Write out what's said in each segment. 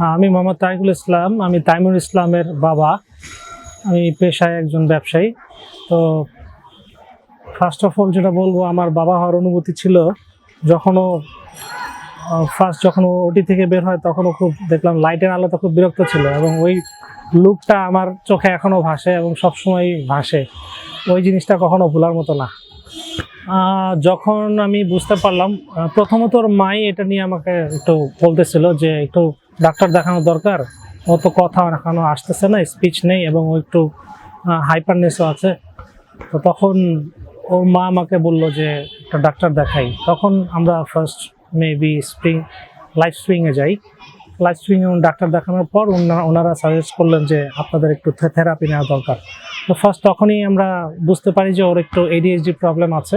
আমি মোহাম্মদ তারিকুল ইসলাম। আমি তাইমুর ইসলামের বাবা। আমি পেশায় একজন ব্যবসায়ী। তো ফার্স্ট অফ অল যেটা বলবো, আমার বাবা হওয়ার অনুভূতি ছিল যখন ও ওটি থেকে বের হয়, তখনও খুব দেখলাম লাইটের আলোতে খুব বিরক্ত ছিল, এবং ওই লুকটা আমার চোখে এখনও ভাসে এবং সবসময় ভাসে। ওই জিনিসটা কখনো ভোলার মতো না। যখন আমি বুঝতে পারলাম, প্রথমত ওর মাই এটা নিয়ে আমাকে একটু বলতেছিল যে একটু ডাক্তার দেখানো দরকার, ও তো কথা এখনো আসতেছে না, স্পিচ নেই, এবং ও একটু হাইপারনেসও আছে। তো তখন ওর মা আমাকে বললো যে একটা ডাক্তার দেখাই। তখন আমরা ফার্স্ট মেবি লাইফ স্প্রিংয়ে যাই। লাইফ স্প্রিংয়ে ডাক্তার দেখানোর পর ওনারা সাজেস্ট করলেন যে আপনাদের একটু থেরাপি নেওয়া দরকার। তো ফার্স্ট তখনই আমরা বুঝতে পারি যে ওর একটু ADHD প্রবলেম আছে,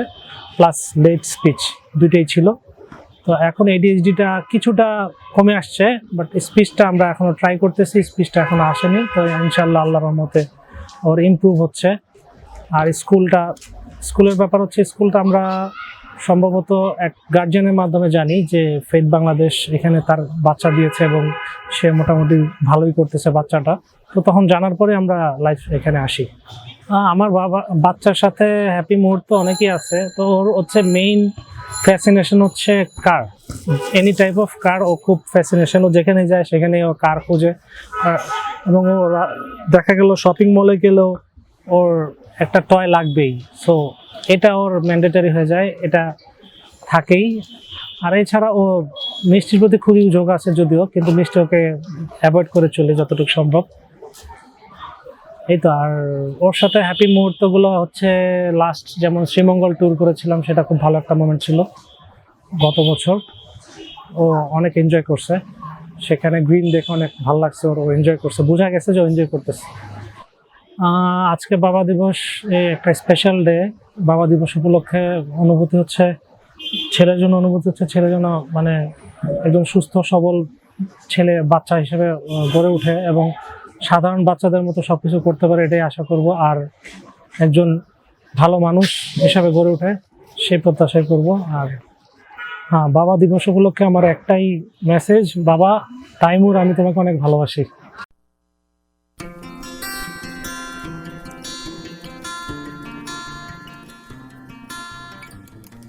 প্লাস লেট স্পিচ দুইটাই ছিল। তো এখন ADHDটা কিছুটা কমে আসছে, বাট স্পিচটা আমরা এখনও ট্রাই করতেছি, স্পিচটা এখনও আসেনি। তো ইনশাআল্লাহ আল্লাহর রহমতে ওর ইমপ্রুভ হচ্ছে। আর স্কুলের ব্যাপার হচ্ছে, স্কুলটা আমরা সম্ভবত এক গার্জিয়ানের মাধ্যমে জানি যে ফেথ বাংলাদেশ এখানে তার বাচ্চা দিয়েছে, এবং সে মোটামুটি ভালোই করতেছে বাচ্চাটা। তো তখন জানার পরে আমরা এখানে আসি। আমার বাচ্চার সাথে হ্যাপি মুহূর্ত অনেকই আছে। তো ওর হচ্ছে মেইন ফ্যাসিনেশন হচ্ছে কার, এনি টাইপ অফ কার। ও খুব ফ্যাসিনেশন, ও যেখানে যায় সেখানে ও কার খুঁজে। এবং ও দেখা গেল শপিং মলে গেলেও ওর একটা টয় লাগবেই। সো এটা ওর ম্যান্ডেটারি হয়ে যায়, এটা থাকেই। আর এছাড়া ও মিষ্টির প্রতি খুবই ঝোঁক আছে যদিও, কিন্তু মিষ্টি ওকে অ্যাভয়েড করে চলে যতটুকু সম্ভব। এই তো। আর ওর সাথে হ্যাপি মুহূর্তগুলো হচ্ছে, লাস্ট যেমন শ্রীমঙ্গল ট্যুর করেছিলাম, সেটা খুব ভালো একটা মোমেন্ট ছিল গত বছর। ও অনেক এনজয় করছে সেখানে, গ্রিন দেখে অনেক ভালো লাগছে। ও এনজয় করছে, বোঝা গেছে যে ও এনজয় করতেছে। আজকে বাবা দিবস, একটা স্পেশাল ডে। বাবা দিবস উপলক্ষে অনুভূতি হচ্ছে, ছেলের জন্য মানে একজন সুস্থ সবল ছেলে বাচ্চা হিসেবে গড়ে ওঠে, এবং সাধারণ বাচ্চাদের মতো সবকিছু করতে পারে, এটাই আশা করব। আর একজন ভালো মানুষ হিসাবে গড়ে ওঠে, সেই প্রত্যাশাই করব। আর বাবা দিবস উপলক্ষে আমার একটাই মেসেজ, বাবা তাইমুর, আমি তোমাকে অনেক ভালোবাসি।